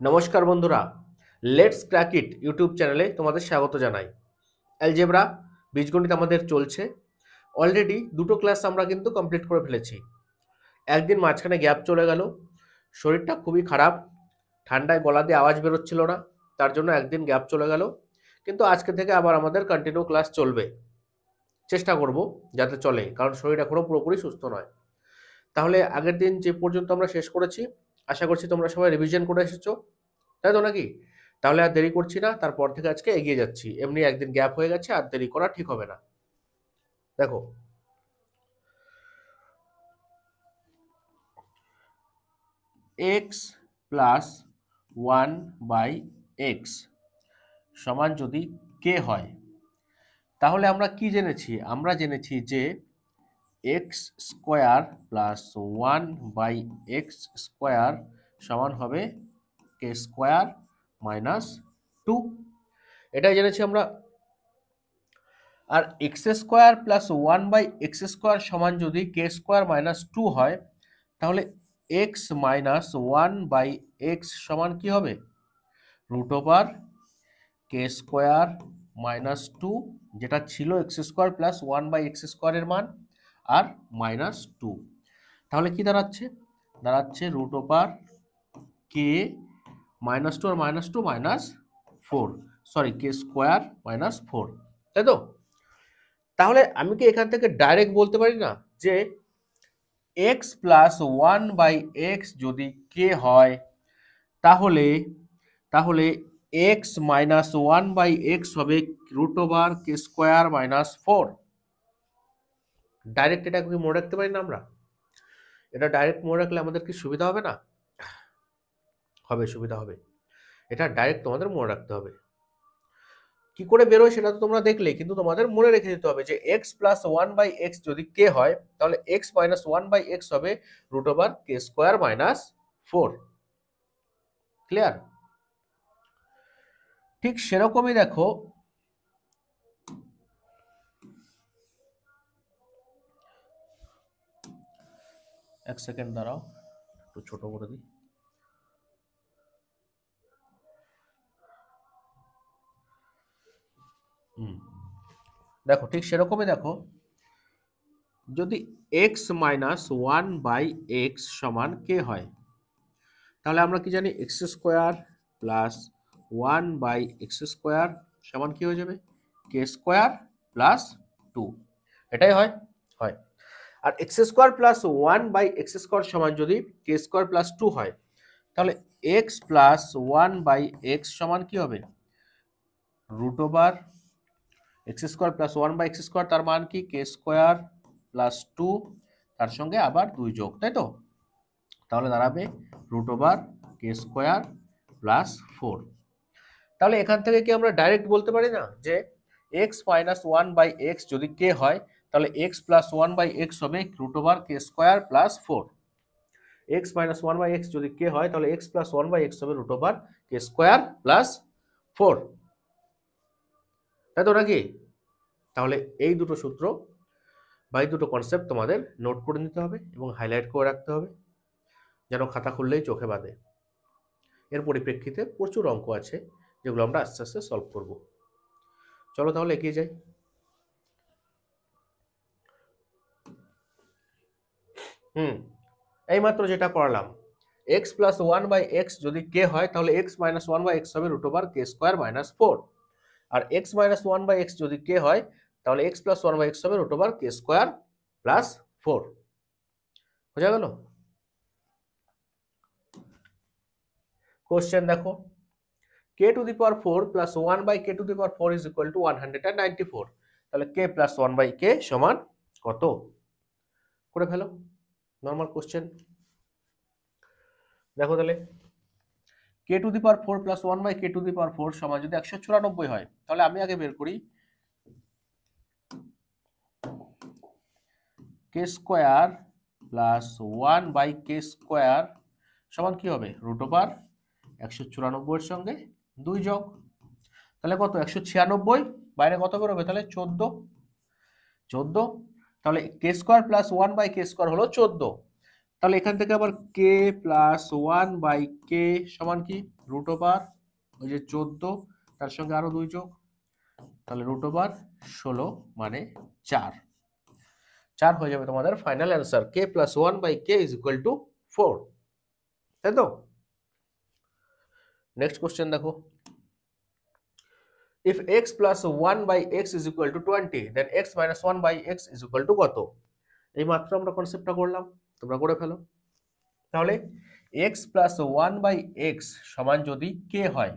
নমস্কার বন্ধুরা, let's crack it YouTube চ্যানেলে তোমাদের স্বাগত জানাই। অ্যালজেব্রা বীজগণিত আমাদের চলছে। অলরেডি দুটো ক্লাস আমরা কিন্তু কমপ্লিট করে ফেলেছি। একদিন মাঝখানে গ্যাপ চলে গেল, শরীরটা খুবই খারাপ, ঠান্ডায় গলা দিয়ে আওয়াজ বেরোচ্ছিল না, তার জন্য একদিন গ্যাপ চলে গেল। কিন্তু আজকে থেকে আবার আমাদের কন্টিনিউ ক্লাস চলবে, চেষ্টা করব যাতে চলে, কারণ শরীর এখনও পুরোপুরি সুস্থ নয়। তাহলে আগের দিন যে পর্যন্ত আমরা শেষ করেছি, আশা করছি তোমরা সবাই রিভিশন করে এসেছো, তাই তো নাকি? তাহলে আর দেরি করছি না, তারপর থেকে আজকে এগিয়ে যাচ্ছি। এমনি একদিন গ্যাপ হয়ে গেছে, আর দেরি করা ঠিক হবে না। দেখো, X plus one by X সমান যদি কে হয়, তাহলে আমরা কি জেনেছি? আমরা জেনেছি যে X square plus one by X square সমান হবে কে স্কোয়ার মাইনাস টু। এটাই জেনেছি আমরা। আর X square plus one by X square সমান যদি কে স্কোয়ার মাইনাস টু হয়, তাহলে X minus one by X সমান কি হবে? Root over K square minus two, যেটা ছিল X square plus one by X স্কোয়ারের মান, আর মাইনাস টু। তাহলে কি দাঁড়াচ্ছে? দাঁড়াচ্ছে রুট ওভার কে মাইনাস টু আর minus two minus four, sorry K square minus four, তাই তো? তাহলে আমি কি এখান থেকে ডাইরেক্ট বলতে পারি না যে X plus one by X যদি কে হয়, তাহলে তাহলে X minus one by X হবে root over K square minus four. Direct এটা কি মনে রাখতে পারি না আমরা? এটা ডাইরেক্ট মনে রাখলে আমাদের কি সুবিধা হবে না? হবে, সুবিধা হবে। এটা ডাইরেক্ট তোমাদের মনে রাখতে হবে। কি করে বেরোয় সেটা তো তোমরা দেখলে, কিন্তু তোমাদের মনে রেখে দিতে হবে যে X plus one by X যদি কে হয়, তাহলে X minus one by X হবে root over K square minus four. Clear? ঠিক সেরকমই দেখো, এক সেকেন্ড দাঁড়াও, একটু ছোট করে দিই। দেখো, ঠিক সেরকমই দেখো, যদি X minus one by X সমান কে হয়, তাহলে আমরা কি জানি? X square plus one by X square সমান কি হয়ে যাবে? K square plus two. এটাই হয়। হয়। আর X square plus one by X square সমান যদি কে স্কোয়ার প্লাস টু হয়, তাহলে X plus one by X সমান কি হবে? Root over X square plus one by X square, তার মান কি? কে স্কোয়ার প্লাস টু, তার সঙ্গে আবার দুই যোগ, তাই তো? তাহলে দাঁড়াবে root over K square plus four. তাহলে এখান থেকে কি আমরা ডাইরেক্ট বলতে পারি না যে X minus one by X যদি কে হয়, তাহলে X plus one by X হবে root over K square plus four. X minus one by X যদি কে হয়, তাহলে X plus one by X হবে root over K square plus four, তাই তো নাকি? তাহলে এই দুটো সূত্র বা এই দুটো কনসেপ্ট তোমাদের নোট করে নিতে হবে এবং হাইলাইট করে রাখতে হবে, যেন খাতা খুললেই চোখে বাঁধে। এর পরিপ্রেক্ষিতে প্রচুর অঙ্ক আছে, যেগুলো আমরা আস্তে আস্তে সলভ করব। চলো তাহলে এগিয়ে যাই। এইমাত্র যেটা পড়ালাম, X plus one by X যদি কে হয়, তাহলে X minus one by X হবে root over K square minus four. আর X minus one by X যদি কে হয়, তাহলে X plus one by X হবে root over K square plus four. বোঝা গেল? কোশ্চেন দেখো, K to the power four plus one by K to the power four is equal to 194। তাহলে কে plus one by K সমান কত? করে ফেলো, normal question. দেখো তাহলে, K to the power four plus one by K to the power four সমান যদি 194 হয়, তাহলে আমি আগে বের করি K square plus one by K square সমান কি হবে? রুট ওভার 194 সঙ্গে দুই যোগ, তাহলে কত? 196। বাইরে কত বেরোবে? তাহলে 14। 14, তাহলে K square plus one by K square হলো 14। তাহলে এখান থেকে আবার K plus one by K সমান কি? রুট ওভার ওই যে 14 তার সঙ্গে আরো 2 যোগ, তাহলে রুট ওভার 16 মানে 4 4 হয়ে যাবে তোমাদের final answer. k plus 1 by k is equal to 4, তাই তো? নেক্সট কোশ্চেন দেখো, if x plus 1 by x is equal to 20 then x minus 1 by x is equal to কত? এই মাত্র আমরা কনসেপ্টটা করলাম, তোমরা করে ফেলো। তাহলে x plus 1 by x সমান যদি k হয়,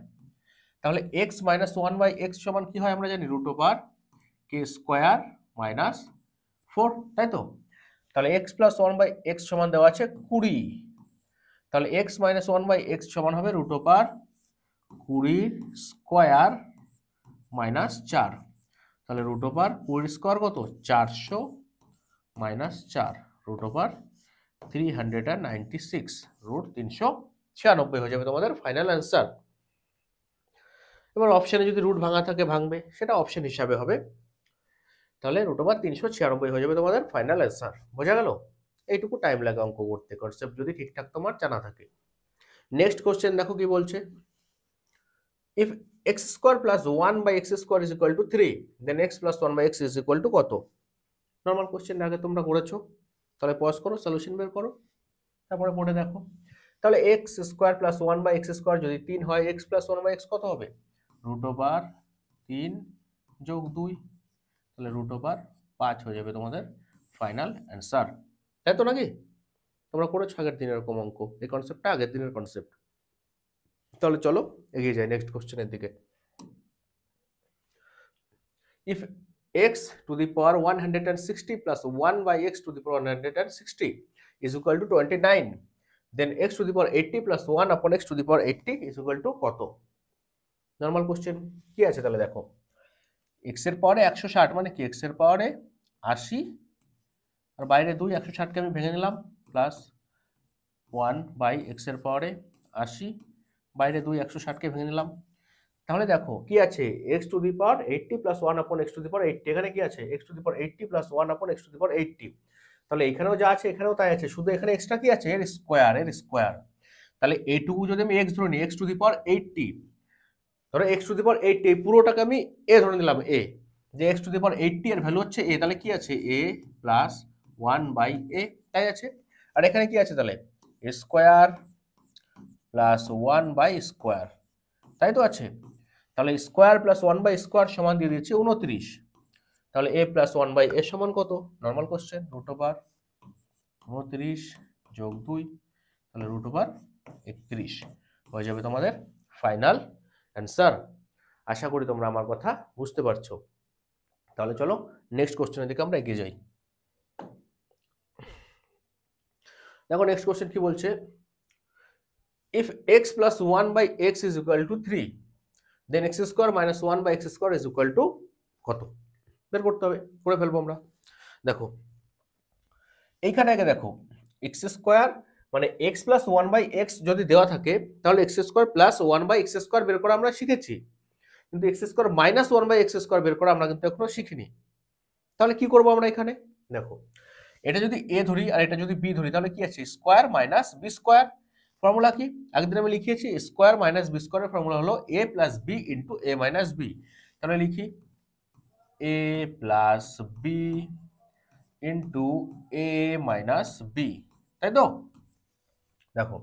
তাহলে x minus 1 by x সমান কি হয় আমরা জানি, root over k square minus 4, তাই তো? তাহলে x plus 1 by x সমান দেওয়া আছে 20, তাহলে x minus 1 by x সমান হবে রুট ওভার 20 স্কয়ার মাইনাস 4, তাহলে রুট ওভার 20 স্কয়ার কত 400 মাইনাস 4 রুট ওভার 396 রুট 396 হয়ে যাবে তোমাদের ফাইনাল অ্যান্সার। এবার অপশনে যদি রুট ভাঙা থাকে ভাঙবে, সেটা অপশন হিসাবে হবে, তাহলে রুট ওভার 396 হয়ে যাবে তোমাদের ফাইনাল অ্যান্সার। বোঝা গেল? এইটুকু টাইম লাগে অঙ্ক করতে, কনসেপ্ট যদি ঠিকঠাক তোমার জানা থাকে। নেক্সট কোশ্চেন দেখো কি বলছে, if x square plus 1 by x square is equal to 3 then x plus 1 by x is equal to কত? নর্মাল কোশ্চেন আগে তোমরা করেছো, তাহলে পজ করো, সলিউশন বের করো, তারপরে পড়ে দেখো। তাহলে x square plus 1 by x square যদি 3 হয়, x প্লাস 1 বাই x কত হবে? রুট ওভার 3 যোগ 2, তাহলে রুট ওভার 5 হয়ে যাবে তোমাদের ফাইনাল অ্যান্সার, তাই তো নাকি? তোমরা করেছো আগের দিনের এরকম অঙ্ক, এই কনসেপ্টটা আগের দিনের কনসেপ্ট। তাহলে চলো এগিয়ে যাই নেক্সট কোশ্চেনের দিকে। If x to the power 160 plus 1 by x to the power 160 is equal to 29 then x to the power 80 plus 1 upon x to the power 80 is equal to কত? নরমাল কোশ্চেন কি আছে তাহলে দেখো, x এর পাওয়ারে 160 মানে কি, x এর পাওয়ারে 80 আর বাইরে 2, 160 কে আমি ভেঙে নিলাম, প্লাস 1 বাই x এর পাওয়ারে 80 বাইরে 2, 160 কে ভেঙে নিলাম। তাহলে দেখো কি আছে, x two the power 80 plus 1 আপন x টু দি পাওয়ার 80, এখানে কি আছে x two the power 80 plus 1 আপন x টু দি পাওয়ার 80, তাহলে এখানেও যা আছে এখানেও তাই আছে, শুধু এখানে এক্সট্রা কি আছে, এর স্কয়ার। তাহলে এইটুকু যদি আমি x ধরে নিই, x টু দি পাওয়ার 80, ধরো x টু দি পাওয়ার 80 এই পুরোটাকে আমি a ধরে নিলাম, a, যে x টু দি পাওয়ার 80 এর ভ্যালু হচ্ছে a, তাহলে কি আছে a প্লাস 1 বাই a, তাই আছে। আর এখানে কি আছে তাহলে স্কয়ার প্লাস 1 বাই স্কয়ার, তাই তো আছে। তাহলে স্কয়ার প্লাস 1 বাই স্কয়ার সমান দিয়ে দিয়েছে 29, তাহলে a প্লাস 1 বাই a সমান কত? নর্মাল কোশ্চেন রুট ওভার 29 যোগ 2, তাহলে রুট ওভার 31 হয়ে যাবে তোমাদের ফাইনাল অ্যান্সার। আশা করি তোমরা আমার কথা বুঝতে পারছো। তাহলে চলো নেক্সট কোশ্চেনের দিকে আমরা এগিয়ে যাই। দেখো নেক্সট কোশ্চেন কি বলছে, if x plus 1 by x is equal to 3 then x square minus 1 by x square is equal to কত? বের করতে হবে, করে ফেলবো আমরা। দেখো এইখানে আগে দেখো x স্কয়ার মানে x প্লাস 1 বাই x যদি দেওয়া থাকে, তাহলে x square plus 1 by x square বের করা আমরা শিখেছি, কিন্তু x square minus 1 by x square বের করা আমরা কিন্তু এখনো শিখিনি। তাহলে কি করব আমরা এখানে, দেখো এটা যদি a ধরি আর এটা যদি b ধরি, তাহলে কি আছে square minus b square, formula কি একদিন আমি লিখিয়েছি, স্কয়ার মাইনাস বি স্কয়ারের ফর্মুলা হলো a plus b into a minus b, তাহলে লিখি a plus b into a minus b, তাই তো? দেখো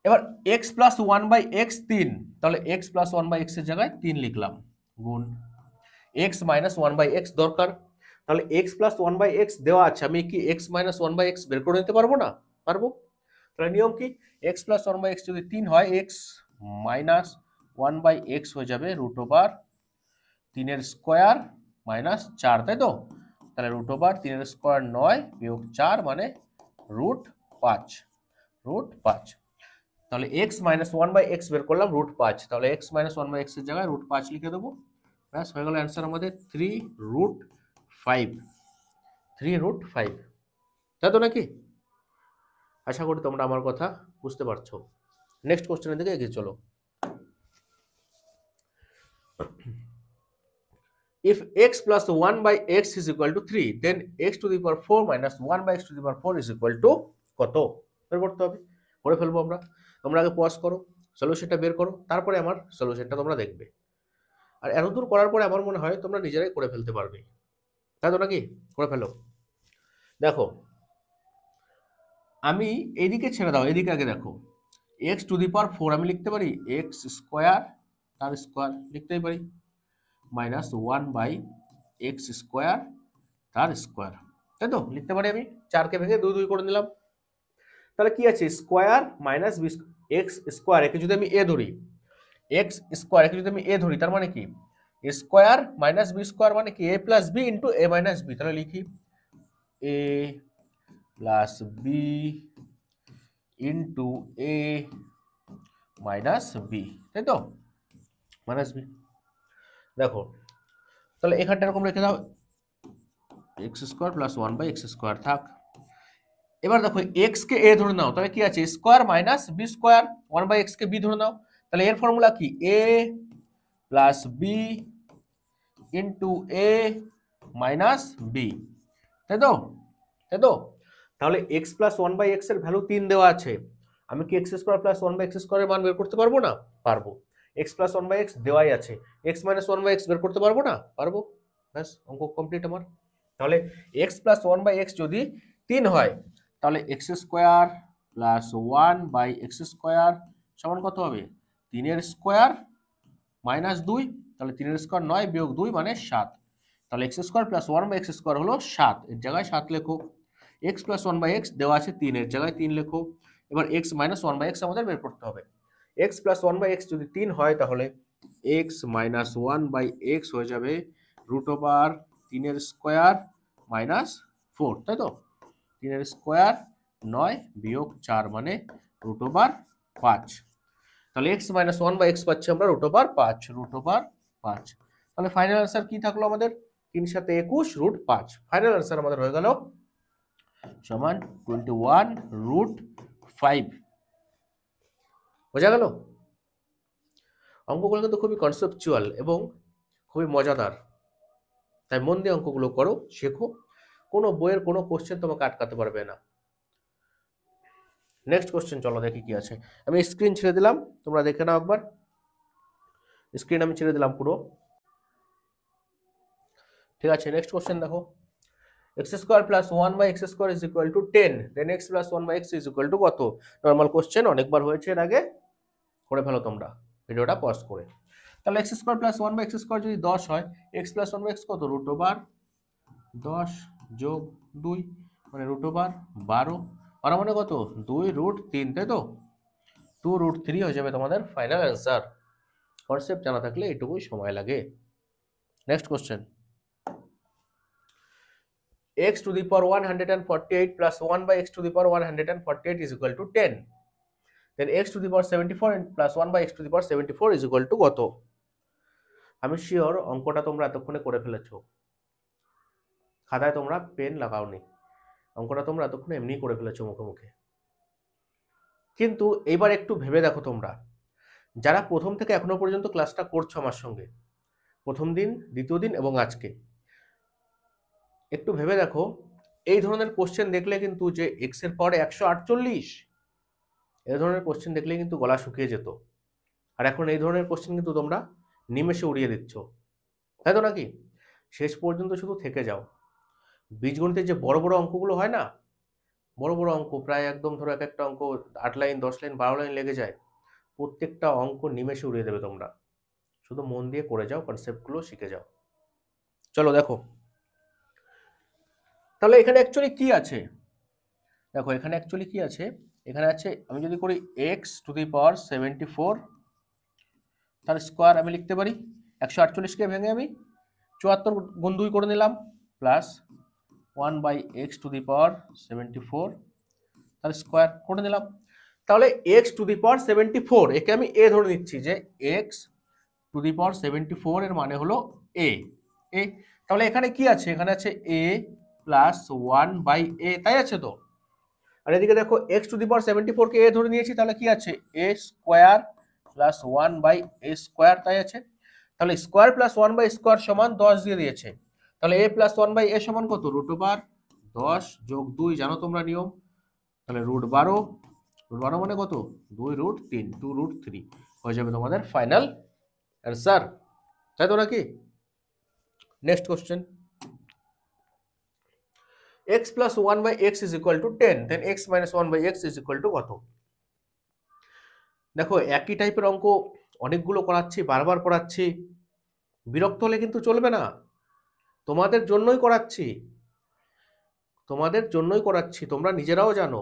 এবার x প্লাস 1 বাই x 3, তাহলে x প্লাস 1 বাই x এর জায়গায় 3 লিখলাম, গুণ x মাইনাস 1 বাই x দরকার, তাহলে x প্লাস 1 বাই x দেওয়া আছে, আমি কি x মাইনাস 1 বাই x বের করে নিতে পারবো না? পারবো। তাহলে নিয়ম কি, x প্লাস 1 বাই x যদি 3 হয়, x মাইনাস 1 বাই x হয়ে যাবে রুট ওভার 3 এর স্কয়ার মাইনাস 4, তাই তো? তাহলে রুট ওভার 3 এর স্কয়ার 9 বিয়োগ 4 মানে রুট 5, তাহলে x মাইনাস 1 বাই x বের করলাম রুট 5, তাহলে x মাইনাস 1 বাই x এর জায়গায় রুট 5 লিখে দেবো, ব্যাস হয়ে গেল অ্যান্সার আমাদের 3 রুট 5, তাই তো নাকি? আশা করি তোমরা আমার কথা বুঝতে পারছো। নেক্সট কোশ্চেনের দিকে এগিয়ে চলো। If x plus 1 by x is equal to 3 then x to the power 4 minus 1 by x to the power 4 is equal to কত? বের করতে হবে, করে ফেলবো আমরা। তোমরা আগে পজ করো, সলিউশনটা বের করো, তারপরে আমার সলিউশনটা তোমরা দেখবে। আর এতদূর করার পরে আমার মনে হয় তোমরা নিজেরাই করে ফেলতে পারবে, তাই তো নাকি? করে ফেলো। দেখো আমি এইদিকে ছেড়ে দাও, এদিকে আগে দেখো। এক্স টু দি পাওয়ার 4 আমি লিখতে পারি এক্স স্কোয়ার তার স্কোয়ার লিখতেই পারি, মাইনাস 1/x স্কোয়ার তার স্কোয়ার, তাই তো লিখতে পারি আমি। 4কে ভেঙে 2 2 করে নিলাম। তাহলে কি আছে, square minus B X square, একে যদি আমি এ ধরি, এক্স স্কোয়ার একে যদি আমি এ ধরি, তার মানে কি এ স্কোয়ার মাইনাস বি স্কোয়ার মানে কি A plus B into A minus B. তাহলে লিখি এ plus B into A minus B, তাই তো, মাইনাস বি। দেখো তাহলে এখানটা এরকম রেখে দাও, x square plus 1/x square থাক। এবার দেখো এক্স কে এ ধরে নাও, তাহলে কি আছে square minus B square, 1/x কে বি ধরে নাও, তাহলে এর ফর্মুলা কি A plus B into A minus B, তাই তো, তাই তো। তাহলে এক্স প্লাস 1/x এর ভ্যালু 3 দেওয়া আছে, আমি কি এক্স স্কোয়ার প্লাস 1/x স্কোয়ারের মান বের করতে পারবো না? পারবো। এক্স প্লাস 1/x দেওয়াই আছে, এক্স মাইনাস 1/x বের করতে পারবো না? পারবো। ব্যাস অঙ্ক কমপ্লিট আমার। তাহলে এক্স প্লাস 1/x যদি 3 হয়, তাহলে x square plus 1/x square সমান কত হবে? 3 স্কোয়ার মাইনাস 2, তাহলে 3 স্কোয়ার 9 বিয়োগ 2 মানে 7। তাহলে x square plus 1/x square হলো 7, এর জায়গায় 7 লেখো। এক্স প্লাস 1/x দেওয়া আছে 3, এর জায়গায় 3 লেখো। এবার এক্স মাইনাস 1/x আমাদের বের করতে হবে। এক্স প্লাস 1/x যদি 3 হয়, তাহলে এক্স মাইনাস 1/x হয়ে যাবে রুট ওভার 3 স্কোয়ার মাইনাস 4, তাই তো। 3 স্কোয়ার 9 বিয়োগ 4 মানে রুট ওভার 5। তাহলে এক্স মাইনাস 1/x পাচ্ছি আমরা রুট ওভার 5, রুট ওভার 5। তাহলে ফাইনাল আনসার কি থাকলো আমাদের? 3 সাথে 21 রুট 5। ফাইনাল আনসার আমাদের হয়ে গেল সমান 21 রুট 5। বোঝা গেল? অঙ্কগুলো কিন্তু খুবই কনসেপচুয়াল এবং খুবই মজাদার, তাই মন দিয়ে অঙ্কগুলো করো, শেখো। কোনো বইয়ের কোনো কোশ্চেন তোমাকে আটকাতে পারবে না। নেক্সট কোশ্চেন চলো দেখি কি আছে। আমি স্ক্রিন ছেড়ে দিলাম, তোমরা দেখে নাও একবার। স্ক্রিন আমি ছেড়ে দিলাম পুরো, ঠিক আছে। নেক্সট কোশ্চেন দেখো, x square plus 1/x square is equal to 10, then x plus 1/x is equal to কত? নর্মাল কোশ্চেন, অনেকবার হয়েছে এর আগে, করে ফেলো তোমরা ভিডিওটা পজ করে। তাহলে x square plus 1/x square যদি 10 হয়, x প্লাস 1/x কত? রুট ওভার 10 যোগ 2 মানে রুট ওভার 12, আর মানে কত? 2 রুট 3, তাই তো। 2 রুট 3 হয়ে যাবে তোমাদের ফাইনাল অ্যান্সার। কনসেপ্ট জানা থাকলে এটুকুই সময় লাগে। Next question, x to the power 148 plus 1/x to the power 148 is equal to 10. Then x to the power 74 plus 1/x to the power 74 is equal to কত? আমি শিওর অঙ্কটা তোমরা এতক্ষণে করে ফেলেছো, খাতায় তোমরা পেন লাগাওনি, অঙ্কটা তোমরা এতক্ষণে এমনি করে ফেলেছো মুখে মুখে। কিন্তু এবার একটু ভেবে দেখো তোমরা, যারা প্রথম থেকে এখনো পর্যন্ত ক্লাসটা করছো আমার সঙ্গে, প্রথম দিন, দ্বিতীয় দিন এবং আজকে, একটু ভেবে দেখো, এই ধরনের কোশ্চেন দেখলে কিন্তু যে এক্স এর পাওয়ারে 148, এই ধরনের কোশ্চেন দেখলে কিন্তু গলা শুকিয়ে যেত। আর এখন এই ধরনের কোশ্চেন কিন্তু তোমরা নিমেষে উড়িয়ে দিচ্ছ, তাই তো নাকি? শেষ পর্যন্ত শুধু থেকে যাও। বীজগণিতের যে বড় বড় অঙ্কগুলো হয় না, বড় বড় অঙ্ক, প্রায় একদম ধরো এক একটা অঙ্ক 8 লাইন 10 লাইন 12 লাইন লেগে যায়, প্রত্যেকটা অঙ্ক নিমেষে উড়িয়ে দেবে তোমরা। শুধু মন দিয়ে করে যাও, কনসেপ্টগুলো শিখে যাও। চলো দেখো তাহলে এখানে অ্যাকচুয়ালি কি আছে। দেখো এখানে অ্যাকচুয়ালি কি আছে, এখানে আছে, আমি যদি করি এক্স টু দি পাওয়ার 74 তার স্কোয়ার আমি লিখতে পারি, 148কে ভেঙে আমি 74 গুণ 2 করে নিলাম, প্লাস 1/x টু দি পাওয়ার 74 তার স্কোয়ার করে নিলাম। তাহলে x টু দি পাওয়ার 74, একে আমি a ধরে নিচ্ছি, যে x টু দি পাওয়ার 74 এর মানে হলো a। তাহলে এখানে কি আছে, এখানে আছে a প্লাস 1/a, তাই আছে তো। আর এদিকে দেখো x two the power 74 K a ধরে নিয়েছি, তাহলে কি আছে a square plus 1/a square, তাই আছে। তাহলে স্কোয়ার প্লাস 1/a স্কোয়ার সমান 10 দিয়ে দিয়েছে, তাহলে a প্লাস 1/a সমান কত? রুট ওভার 10 যোগ 2, জানো তোমরা নিয়ম, তাহলে রুট 12 √12 মানে কত? 2√3, 2√3 হয়ে যাবে তোমাদের ফাইনাল অ্যান্সার, তাই তো নাকি? Next question, x plus 1 by x is equal to 10, then x minus 1 by x is equal to কত? দেখো একই টাইপের অঙ্ক অনেকগুলো করাচ্ছি, বারবার করাচ্ছি, বিরক্ত হলে কিন্তু চলবে না। তোমাদের জন্যই করাচ্ছি, তোমাদের জন্যই করাচ্ছি, তোমরা নিজেরাও জানো।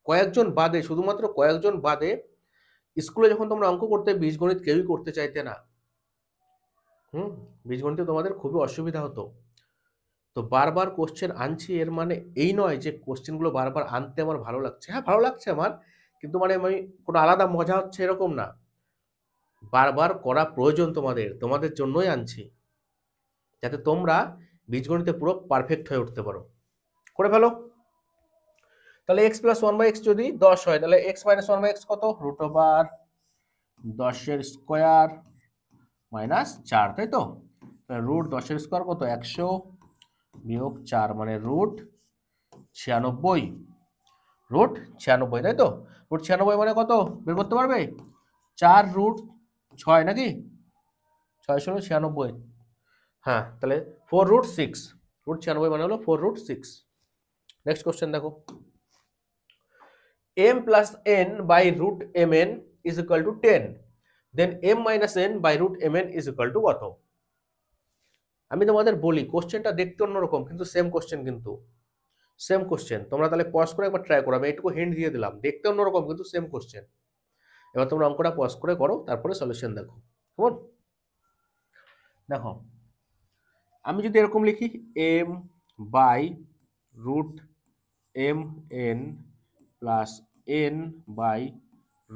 কয়েকজন বাদে, শুধুমাত্র কয়েকজন বাদে স্কুলে যখন তোমরা অঙ্ক করতে বীজগণিত কেউই করতে চাইতে না। বীজগণিতে তোমাদের খুবই অসুবিধা হতো। তো বারবার কোশ্চেন আনছি, এর মানে এই নয় যে কোশ্চেনগুলো বারবার আনতে আমার ভালো লাগছে। হ্যাঁ ভালো লাগছে আমার, কিন্তু মানে আমি কোনো আলাদা মজা হচ্ছে এরকম না। বারবার করা প্রয়োজন তোমাদের, তোমাদের জন্যই আনছি, যাতে তোমরা বীজগণিতে পুরো পারফেক্ট হয়ে উঠতে পারো। করে ফেলো। তাহলে x প্লাস 1/x যদি 10 হয়, তাহলে x মাইনাস 1/x কত? √10 স্কোয়ার মাইনাস 4, তাই তো? √10 স্কোয়ার কত? 100 বিয়োগ 4 মানে √96, √96, তাই তো? √96 মানে কত বের করতে পারবে? 4√6 নাকি? 6 × 96, হ্যাঁ, তাহলে 4√6, √96 মানে হলো 4√6। নেক্সট কোশ্চেন দেখো, m plus n by √mn is equal to 10, then m minus n by √mn is equal to কত? আমি তোমাদের বলি কোশ্চেনটা দেখতে অন্যরকম, কিন্তু সেম কোশ্চেন, কিন্তু সেম কোশ্চেন। তোমরা তাহলে পজ করে একবার ট্রাই করো, আমি এইটুকু হিন্ট দিয়ে দিলাম, দেখতে অন্যরকম কিন্তু সেম কোশ্চেন। এবার তোমরা অঙ্কটা পজ করে করো, তারপরে সলিউশন দেখো। কেমন? দেখো আমি যদি এরকম লিখি m by √mn plus n by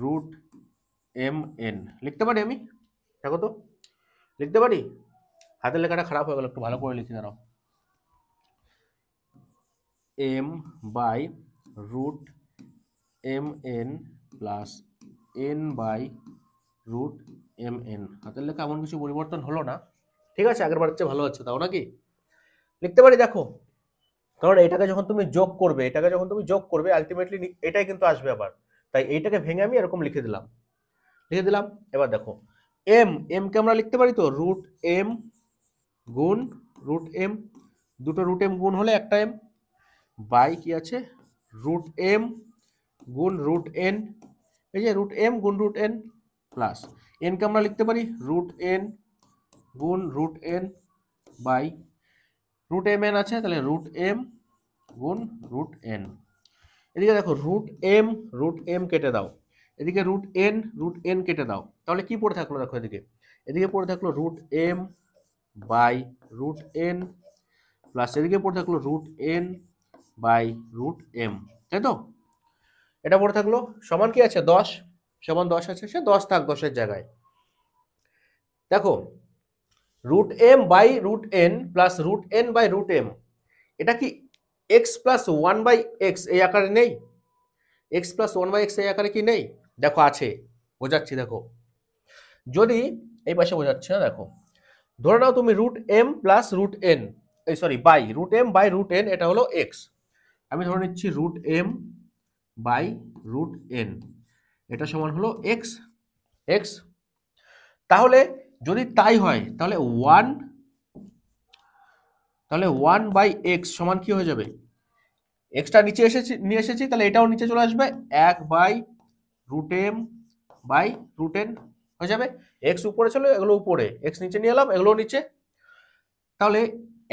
√mn লিখতে পারি আমি? দেখো তো লিখতে পারি? হাতের লেখাটা খারাপ হয়ে গেল, একটু ভালো করে লিখে দাঁড়াও। m by √mn plus n by √mn, হাতের লেখা এমন কিছু পরিবর্তন হলো না, ঠিক আছে, আগের বার চেয়ে ভালো আছে, তাও নাকি? লিখতে পারি দেখো, কারণ এটাকে যখন তুমি যোগ করবে, এটাকে যখন তুমি যোগ করবে আলটিমেটলি এটাই কিন্তু আসবে আবার, তাই এইটাকে ভেঙে আমি এরকম লিখে দিলাম, লিখে দিলাম। এবার দেখো m কে আমরা লিখতে পারি তো √m গুণ √m, দুটো √m গুণ হলে একটা m, বাই কি আছে √m গুণ √n, এই যে √m গুণ √n, প্লাস n কে আমরা লিখতে পারি √n গুণ √n বাই √mn আছে, তাহলে √m গুণ √n। এদিকে দেখো √m কেটে দাও, এদিকে √n কেটে দাও, তাহলে কি পড়ে থাকলো? দেখো এদিকে পড়ে থাকলো √m বাই √n প্লাস এদিকে পড়ে থাকলো √n বাই √m, তাই তো? এটা পড়ে থাকলো সমান কি আছে? 10, সমান 10 আছে, সে 10 থাক 10-এর জায়গায়। দেখো √m by √n plus √n by √m, এটা কি x প্লাস 1/x এই আকারে নেই? x প্লাস 1/x এই আকারে কি নেই? দেখো আছে, বোঝাচ্ছি দেখো। যদি এই পাশে বোঝাচ্ছি না, দেখো ধরে নাও তুমি √m প্লাস √n, এই sorry by √m by √n, এটা হলো x, আমি ধরে নিচ্ছি √m বাই √n, এটা সমান হলো x। তাহলে যদি তাই হয় তাহলে 1/x সমান কি হয়ে যাবে? এক্সটা নিচে নিয়ে এসেছি, তাহলে এটাও নিচে চলে আসবে, 1/√m বাই √n হয়ে যাবে। এক্স উপরে ছিল, এগুলো উপরে, এক্স নিচে নিয়ে এলাম, এগুলো নিচে। তাহলে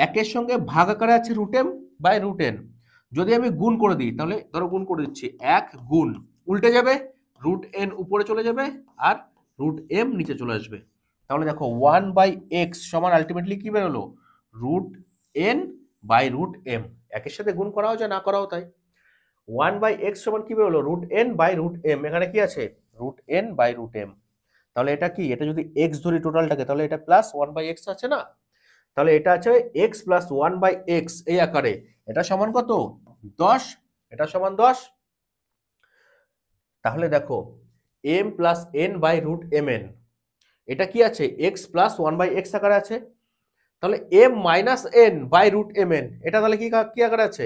একের সঙ্গে ভাগ আকারে আছে √m বাই √n, যদি আমি গুণ করে দিই, তাহলে ধরো গুণ করে দিচ্ছি, 1 গুণ উল্টে যাবে, √n উপরে চলে যাবে আর √m নিচে চলে আসবে। তাহলে দেখো 1/x সমান আলটিমেটলি কি বেরোলো? √n বাই √m, একের সাথে গুণ করাও যায়, না করাও তাই। 1/x সমান কি বেরোলো? √n বাই √m, এখানে কি আছে? √n বাই √m, তাহলে এটা কি? এটা যদি x ধরি টোটালটাকে, তাহলে এটা প্লাস 1/x আছে না, তাহলে এটা আছে x প্লাস 1/x এই আকারে, এটা সমান কত? 10, এটা সমান 10। তাহলে দেখো m plus n by √mn, এটা কি আছে? x প্লাস 1/x আকারে আছে, তাহলে m minus n by √mn, এটা তাহলে কি আকারে আছে?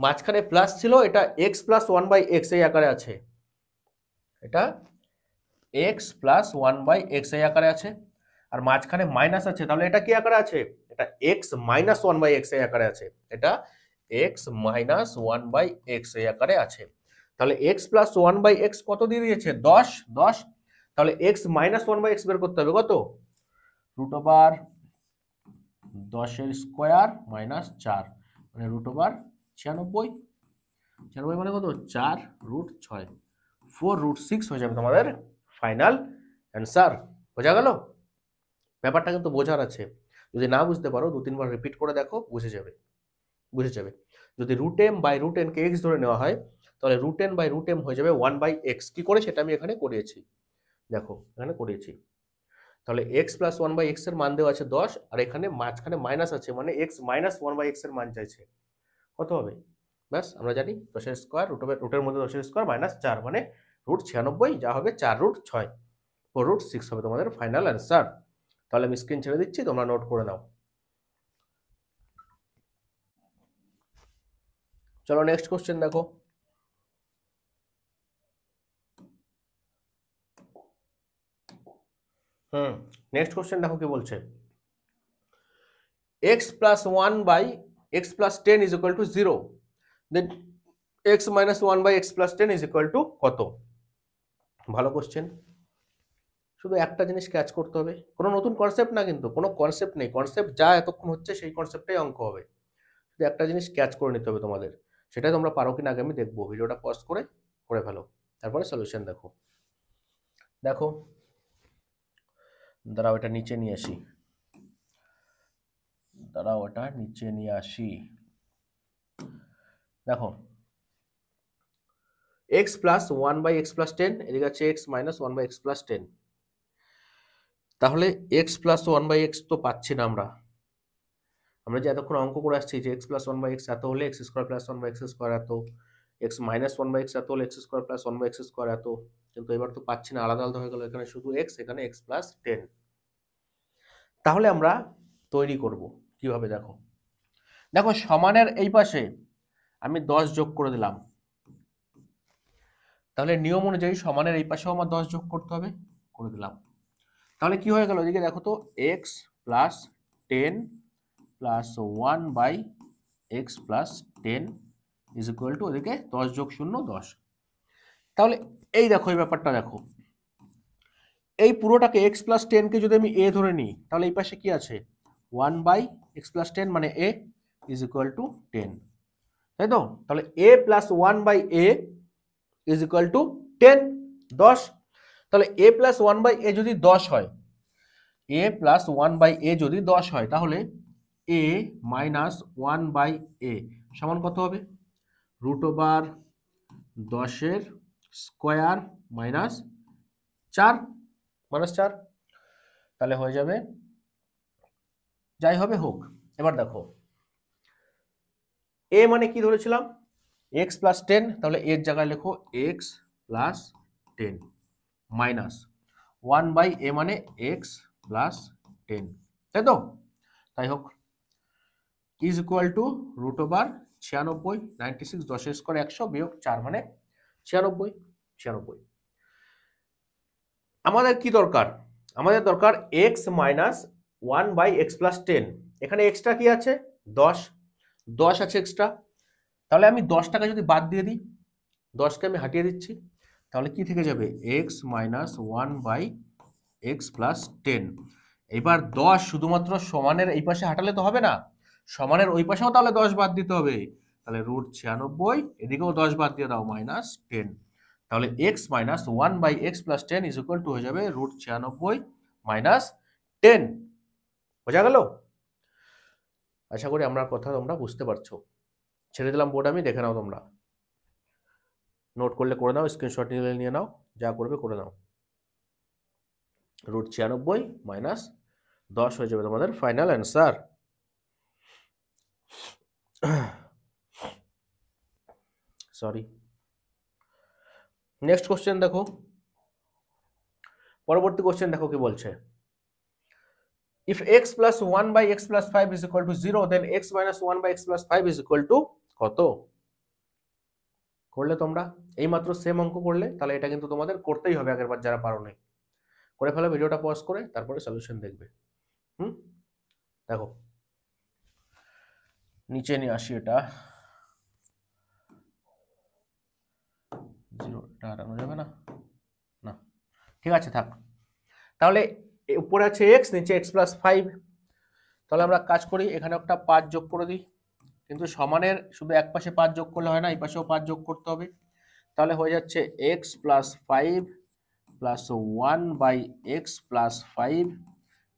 মাঝখানে প্লাস ছিল, এটা X plus one by X এই আকারে আছে, এটা X plus one by X এই আকারে আছে, আর মাঝখানে মাইনাস আছে, তাহলে এটা কি আকারে আছে, এটা X minus one by X এই আকারে আছে, এটা X minus one by X এই আকারে আছে। তাহলে X plus one by X কত দিয়ে দিয়েছে, 10, 10। তাহলে X minus one by X বের করতে হবে, কত, রুট ওভার 10 স্কোয়ার মাইনাস 4, মানে রুট ওভার 96, 96 মানে কত, 4 রুট 6, 4 রুট 6 হয়ে যাবে তোমাদের ফাইনাল অ্যান্সার। বোঝা গেল? ব্যাপারটা কিন্তু বোঝার আছে, যদি না বুঝতে পারো 2-3 বার রিপিট করে দেখো, বুঝে যাবে। যদি root M by root N কে এক্স ধরে নেওয়া হয়, তাহলে root N by root M হয়ে যাবে 1 বাই এক্স। কি করে সেটা আমি এখানে করিয়েছি, দেখো এখানে করিয়েছি। তাহলে X plus one by X এর মান দেওয়া আছে 10, আর এখানে মাঝখানে মাইনাস আছে, মানে X minus one by X এর মান চাইছে, কত হবে, ব্যাস আমরা জানি 10 স্কোয়ার রুটের মধ্যে 10 স্কোয়ার মাইনাস 4, মানে রুট 96, যা হবে 4 রুট 6, 4 রুট 6 হবে তোমাদের ফাইনাল অ্যান্সার। তাহলে আমি স্ক্রিন ছেড়ে দিচ্ছি, তোমরা নোট করে নাও। চলো নেক্সট কোশ্চেন দেখো। নেক্সট কোশ্চেন দেখো কি বলছে, x plus 1 by x plus 10 is equal to 0, then x minus 1 by x plus 10 is equal to কত। ভালো কোশ্চেন, শুধু একটা জিনিস ক্যাচ করতে হবে, কোনো নতুন কনসেপ্ট না, কিন্তু কোনো কনসেপ্ট নেই, কনসেপ্ট যা এতক্ষণ হচ্ছে সেই কনসেপ্টটাই অঙ্ক হবে, শুধু একটা জিনিস ক্যাচ করে নিতে হবে তোমাদের, সেটাই তোমরা পারো কিনা আগে আমি দেখবো, ভিডিওটা পজ করে ফেলো, তারপরে সলিউশন দেখো। দেখো দাঁড়াও এটা নিচে নিয়ে আসি, দেখো x plus 1 by x plus 10, এদিকে আছে x minus 1 by x plus 10, তাহলে x প্লাস 1 বাই x তো পাচ্ছি না আমরা যে এতক্ষণ অঙ্ক করে আসছি যে x প্লাস 1 বাই x এত হলে x square plus 1 by x square এত, x মাইনাস 1 বাই x এত হলে x square plus 1 by x square এত, কিন্তু এবার তো পাচ্ছি না, আলাদা আলাদা হয়ে গেল, এখানে শুধু x, এখানে x প্লাস 10। তাহলে আমরা তৈরি করব কিভাবে, দেখো দেখো সমানের এই পাশে আমি 10 যোগ করে দিলাম, তাহলে নিয়ম অনুযায়ী সমানের এই পাশেও আমার 10 যোগ করতে হবে, করে দিলাম। তাহলে কি হয়ে গেল, এদিকে দেখো তো x plus 10 plus 1 by x plus 10 is equal to ওদিকে 10 যোগ 0 10। তাহলে এই দেখো এই ব্যাপারটা দেখো, এই পুরোটাকে x প্লাস 10 কে যদি আমি a ধরে নিই, তাহলে এই পাশে কি আছে 1 বাই x প্লাস 10 মানে a ইজ ইকুয়াল টু 10, তাই তো। তাহলে a plus 1 by a is equal to 10, 10। তাহলে a প্লাস 1 বাই a যদি 10 হয়, a প্লাস 1 বাই a যদি 10 হয়, তাহলে a মাইনাস 1 বাই a সমান কত হবে, রুট ওভার 10 স্কোয়ার মাইনাস 4, তাহলে হয়ে যাবে, যাই হবে হোক। এবার দেখো a মানে কি ধরেছিলাম, x প্লাস 10, তাহলে এর জায়গায় লেখো x plus 10 minus 1 by a মানে x প্লাস 10, তাই তো, তাই হোক, is equal to root over 96, 96 10 square 100 বিয়োগ 4 মানে 96। আমাদের কি দরকার, আমাদের দরকার x minus 1 by x plus 10, এখানে এক্সট্রা কি আছে 10 আছে এক্সট্রা, তাহলে আমি 10 টাকা যদি বাদ দিয়ে দিই, 10কে আমি হাটিয়ে দিচ্ছি, তাহলে কি থেকে যাবে x minus 1 by x plus 10। এবার 10 শুধুমাত্র সমানের এই পাশে হাঁটালে তো হবে না, সমানের ওই পাশেও তাহলে 10 বাদ দিতে হবে, তাহলে রুট 96, এদিকেও 10 বাদ দিয়ে দাও মাইনাস 10, তাহলে x minus 1 by x plus 10 is equal to হয়ে যাবে রুট 96 মাইনাস 10। বোঝা গেল? আশা করি আমার কথা তোমরা বুঝতে পারছো। ছেড়ে দিলাম বোর্ড, আমি দেখে নাও, তোমরা নোট করলে করে নাও, স্ক্রিনশট নিয়ে নাও, যা করবে করে নাও। রুট 96 মাইনাস 10 হয়ে যাবে তোমাদের final answer. Sorry, next question দেখো, পরবর্তী কোশ্চেন দেখো কি বলছে, if x plus 1 by x plus 5 is equal to 0, then x minus 1 by x plus 5 is equal to কত। করলে তোমরা এইমাত্র সেম অঙ্ক করলে, তাহলে এটা কিন্তু তোমাদের করতেই হবে আগের বার যারা পারো নাই। করে ফেলো, ভিডিওটা পজ করে তারপরে সলিউশন দেখবে। দেখো নিচে নিয়ে আসি, এটা 0টা হারানো যাবে না, না ঠিক আছে থাক। তাহলে উপরে আছে x, নিচে x প্লাস 5। তাহলে আমরা কাজ করি, এখানে একটা 5 যোগ করে দিই, কিন্তু সমানের শুধু এক পাশে 5 যোগ করলে হয় না, এই পাশেও 5 যোগ করতে হবে। তাহলে হয়ে যাচ্ছে x plus 5 plus 1 by X plus 5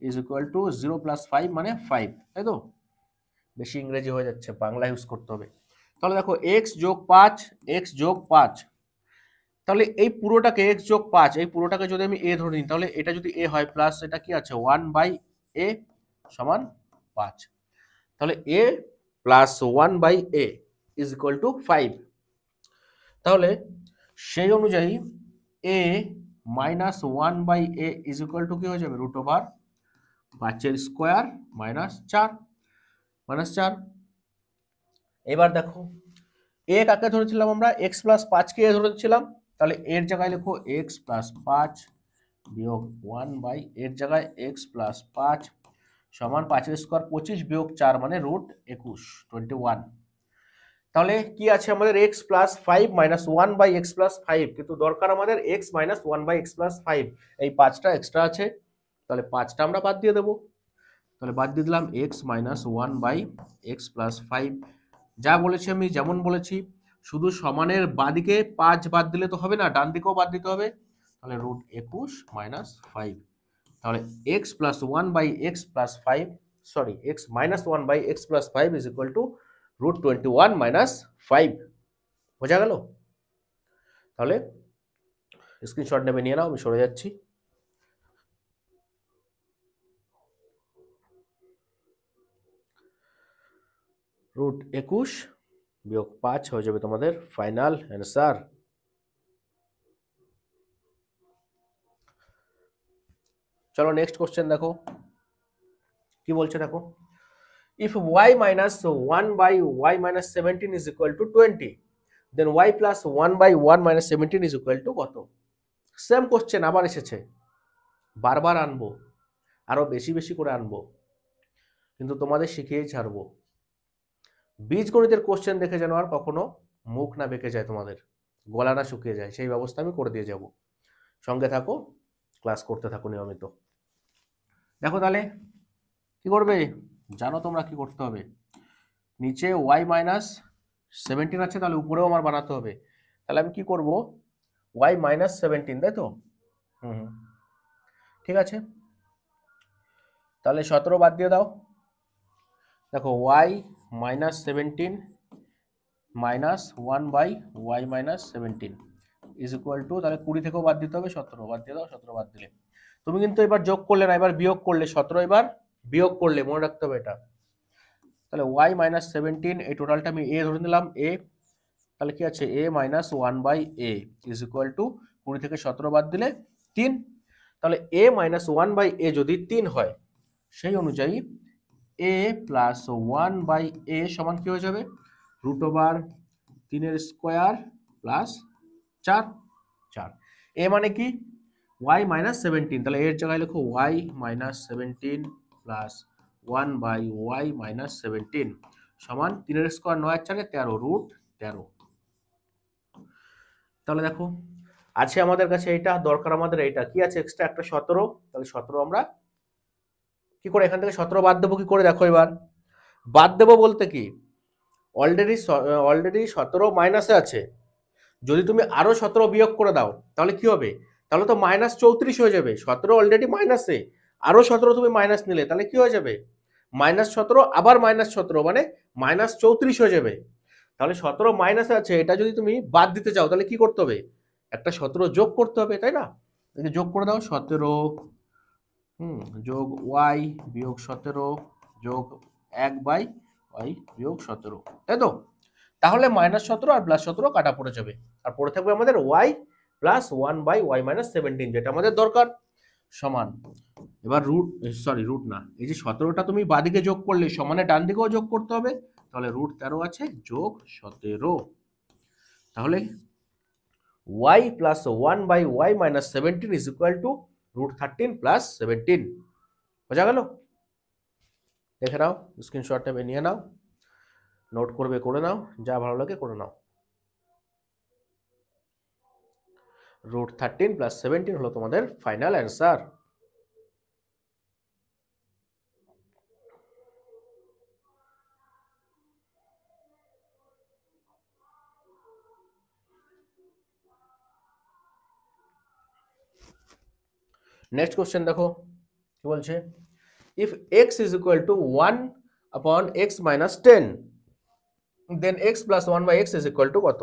is equal to 0 plus 5 মানে 5, তাই তো? বেশি ইংরেজি হয়ে যাচ্ছে, বাংলা ইউজ করতে হবে। তাহলে দেখো x যোগ 5, x যোগ 5, তাহলে এই পুরোটাকে x যোগ 5, এই পুরোটাকে যদি আমি a ধরে নিই, তাহলে এটা যদি a হয় প্লাস এটা কি আছে 1 বাই a সমান 5। তাহলে a plus 1 by a is equal to 5। তাহলে সেই অনুযায়ী a minus 1 by a is equal to কি হয়ে যাবে, রুট ওভার 5 স্কোয়ার মাইনাস 4। এবার দেখো a কাকে ধরেছিলাম আমরা, x প্লাস 5 কে ধরেছিলাম, তাহলে এর জায়গায় লেখো x প্লাস 5 বিয়োগ 1 বাই এর জায়গায় x প্লাস 5 সমান 5 স্কোয়ার 25 বিয়োগ 4 মানে রুট 21। তাহলে কি আছে আমাদের x plus 5 minus 1 by X plus 5, কিন্তু দরকার আমাদের x minus 1 by X plus 5, এই 5টা এক্সট্রা আছে, তাহলে 5টা আমরা বাদ দিয়ে দেবো। তাহলে বাদ দিয়ে দিলাম x minus 1 by X plus 5। যা বলেছি আমি, যেমন বলেছি, শুধু সমানের বাদিকে 5 বাদ দিলে তো হবে না, ডান দিকেও বাদ দিতে হবে। তাহলে রুট 21 মাইনাস 5, তাহলে x plus 1 by X plus 5, sorry x minus 1 by X plus 5 is equal to root 21 minus 5। বোঝা গেল? তাহলে স্ক্রিনশট নেবে নিয়ে নাও, আমি সরে যাচ্ছি। রুট 21 বিয়োগ 5 হয়ে যাবে তোমাদের ফাইনাল অ্যান্সার। চলো নেক্সট কোশ্চেন দেখো কি বলছে, দেখো if y minus 1 by y minus 17 is equal to 20, then y plus 1 by 1 minus 17 is equal to কত? সেম কোশ্চেন আবার এসেছে, বারবার আনবো, আরো বেশি বেশি করে আনবো, কিন্তু তোমাদের শিখিয়েই ছাড়বো। বীজগণিতের কোশ্চেন দেখে যেন আর কখনো মুখ না বেঁকে যায়, তোমাদের গলা না শুকিয়ে যায়, সেই ব্যবস্থা আমি করে দিয়ে যাব। সঙ্গে থাকো, ক্লাস করতে থাকো নিয়মিত। দেখো তাহলে কি করবে, জানো তোমরা কি করতে হবে। নিচে y মাইনাস 17 আছে, তাহলে উপরেও আমার বানাতে হবে। তাহলে আমি কি করব, y মাইনাস 17, তাই তো? ঠিক আছে, তাহলে 17 বাদ দিয়ে দাও। দেখো y minus 17 minus 1 by y minus 17 is equal to, তাহলে 20 থেকেও বাদ দিতে হবে, 17 বাদ দিয়ে দাও। 17 বাদ দিলে তুমি কিন্তু এবার যোগ করলে না, এবার বিয়োগ করলে, 17 এবার বিয়োগ করলে, মনে রাখতে হবে এটা। তাহলে y মাইনাস 17, এই টোটালটা আমি a ধরে নিলাম a, তাহলে কি আছে a minus 1 by a is equal to 20 থেকে 17 বাদ দিলে 3। তাহলে a মাইনাস 1 বাই a যদি 3 হয়, সেই অনুযায়ী a প্লাস 1 বাই a সমান কি হয়ে যাবে, root over 3 square plus 4। a মানে কি y মাইনাস 17, তাহলে এর জায়গায় লেখো y minus 17 plus 1 by y minus 17 সমান 3 স্কোয়ার 9 আর 4 13, রুট 13। তাহলে দেখো আছে আমাদের কাছে এইটা, দরকার আমাদের এইটা, কি আছে এক্সট্রা একটা 17, তাহলে 17 আমরা কি করে এখান থেকে 17 বাদ দেবো, কি করে দেখো এবার বাদ দেবো বলতে কি, অলরেডি 17 মাইনাসে আছে, যদি তুমি আরো 17 বিয়োগ করে দাও তাহলে কি হবে, তাহলে তো মাইনাস 34 হয়ে যাবে। 17 অলরেডি মাইনাসে, আরো 17 তুমি মাইনাস নিলে তাহলে কি হয়ে যাবে, মাইনাস 17 আবার মাইনাস 17 মানে মাইনাস 34 হয়ে যাবে। তাহলে 17 মাইনাসে আছে, এটা যদি তুমি বাদ দিতে চাও তাহলে কি করতে হবে, একটা 17 যোগ করতে হবে, তাই না? যোগ করে দাও, 17 যোগ y বিয়োগ 17 যোগ 1 বাই y বিয়োগ 17, তাই তো? তাহলে মাইনাস 17 আর প্লাস 17 কাটা পড়ে যাবে, আর পড়ে থাকবে আমাদের y plus 1 by y minus 17, যেটা আমাদের দরকার, সমান। এবার রুট না, এই যে 17টা তুমি বাদিকে যোগ করলে সমানে ডান দিকেও যোগ করতে হবে, তাহলে রুট 13 আছে যোগ 17। তাহলে y plus 1/y minus 17 is equal two √13 plus 17। বোঝা গেল? দেখে নাও, স্ক্রিনশট নেবে নিয়ে নাও, নোট করবে করে নাও, যা ভালো লাগে করে নাও। √13 প্লাস 17 হলো তোমাদের ফাইনাল অ্যান্সার। নেক্সট কোশ্চেন দেখো কি বলছে, if x is equal to 1/x minus 10 then x plus 1/x is equal to কত?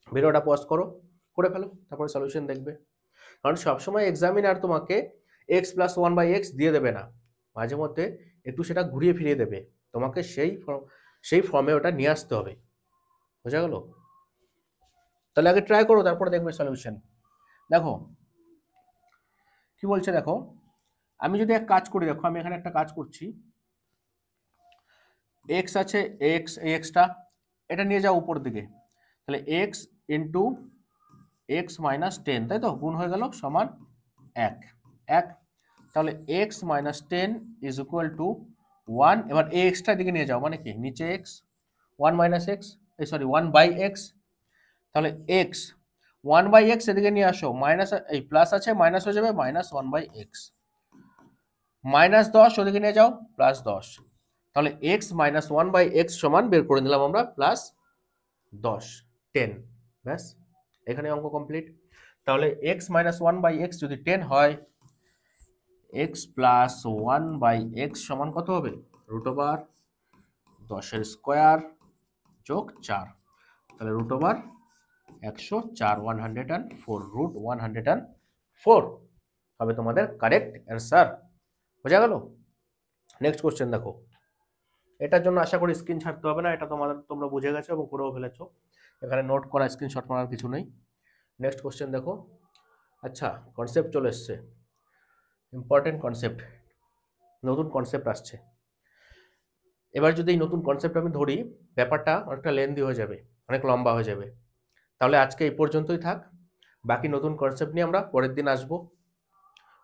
ভিডিওটা পজ করো, করে ফেলো, তারপরে সলিউশন দেখবে। কারণ সবসময় এক্সামিনার তোমাকে x প্লাস 1/x দিয়ে দেবে না, মাঝে মধ্যে একটু সেটা ঘুরিয়ে ফিরিয়ে দেবে, তোমাকে সেই ফর্মে ওটা নিয়ে আসতে হবে। বোঝা গেল? তাহলে আগে ট্রাই করো, তারপরে দেখবে সলিউশন। দেখো কি বলছে, দেখো আমি যদি এক কাজ করি, দেখো আমি এখানে একটা কাজ করছি, x আছে, xটা এটা নিয়ে যাও উপর দিকে, তাহলে x ইন্টু x মাইনাস 10, তাই তো, গুণ হয়ে গেল সমান 1, তাহলে x minus 10 is equal two 1। এবার এক্সটা দিকে নিয়ে যাও, মানে কি নিচে x, 1 minus x, sorry 1/x, তাহলে x 1/x এদিকে নিয়ে আসো, মাইনাস এই প্লাস আছে মাইনাস হয়ে যাবে, মাইনাস 1/x, মাইনাস 10 ওদিকে নিয়ে যাও, প্লাস 10, তাহলে x মাইনাস 1/x সমান বের করে নিলাম আমরা প্লাস 10, 10। ব্যাস, এখানে অঙ্ক কমপ্লিট। তাহলে x মাইনাস 1/x যদি 10 হয়, x প্লাস 1/x সমান কত হবে? √10 স্কোয়ার যোগ 4, তাহলে √104, 104 হবে তোমাদের কারেক্ট অ্যান্সার। বোঝা গেল? নেক্সট কোশ্চেন দেখো, এটার জন্য আশা করি স্ক্রিন ছাড়তে হবে না, এটা তোমরা বুঝে গেছো এবং করেও ফেলেছো, এখানে নোট করা স্ক্রিনশট মারার কিছু নেই। নেক্সট কোশ্চেন দেখো, আচ্ছা কনসেপ্ট চলে এসছে, ইম্পর্টেন্ট কনসেপ্ট, নতুন কনসেপ্ট আসছে। এবার যদি এই নতুন কনসেপ্ট আমি ধরি, ব্যাপারটা অনেকটা লেন্দি হয়ে যাবে, অনেক লম্বা হয়ে যাবে, তাহলে আজকে এই পর্যন্তই থাক, বাকি নতুন কনসেপ্ট নিয়ে আমরা পরের দিন আসবো।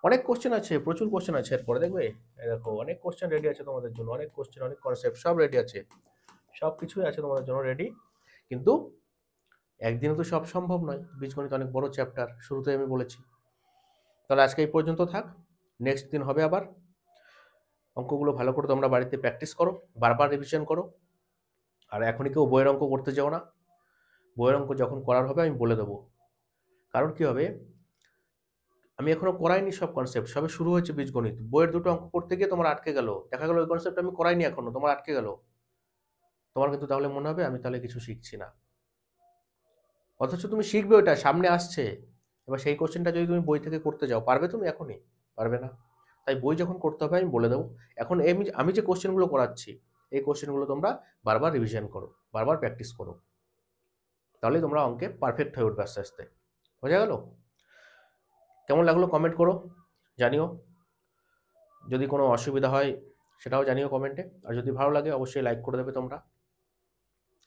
অনেক কোশ্চেন আছে, প্রচুর কোশ্চেন আছে এরপরে, দেখবে দেখো অনেক কোশ্চেন রেডি আছে তোমাদের জন্য, অনেক কোশ্চেন, অনেক কনসেপ্ট সব রেডি আছে, সব কিছুই আছে তোমাদের জন্য রেডি, কিন্তু একদিনে তো সব সম্ভব নয়, বীজগণিত অনেক বড় চ্যাপ্টার, শুরুতে আমি বলেছি। তাহলে আজকে এই পর্যন্ত থাক, নেক্সট দিন হবে আবার। অঙ্কগুলো ভালো করে তোমরা বাড়িতে প্র্যাকটিস করো, বারবার রিভিশন করো, আর এখনই কেউ বইয়ের অঙ্ক করতে যাও না, বইয়ের অঙ্ক যখন করার হবে আমি বলে দেবো। কারণ কি হবে, আমি এখনো করাইনি সব কনসেপ্ট, সবে শুরু হয়েছে বীজগণিত, বইয়ের দুটো অঙ্ক করতে গিয়ে তোমার আটকে গেল, দেখা গেল ওই কনসেপ্ট আমি করাইনি এখনো, তোমার আটকে গেল, তোমার কিন্তু তাহলে মনে হবে আমি তাহলে কিছু শিখছি না, অথচ তুমি শিখবে, ওটা সামনে আসছে। এবার সেই কোশ্চেনটা যদি তুমি বই থেকে করতে যাও, পারবে তুমি? এখনই পারবে না। তাই বই যখন করতে হবে আমি বলে দেবো, এখন আমি যে কোশ্চেনগুলো করাচ্ছি, এই কোশ্চেনগুলো তোমরা বারবার রিভিশন করো, বারবার প্র্যাকটিস করো, তাহলে তোমরা অঙ্কে পারফেক্ট হয়ে উঠবে আস্তে আস্তে। বোঝা গেল? কেমন লাগলো কমেন্ট করো, জানিও, যদি কোনো অসুবিধা হয় সেটাও জানিও কমেন্টে, আর যদি ভালো লাগে অবশ্যই লাইক করে দেবে তোমরা।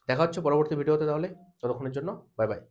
দেখা হচ্ছে পরবর্তী ভিডিওতে, তাহলে ততক্ষণের জন্য বাই বাই।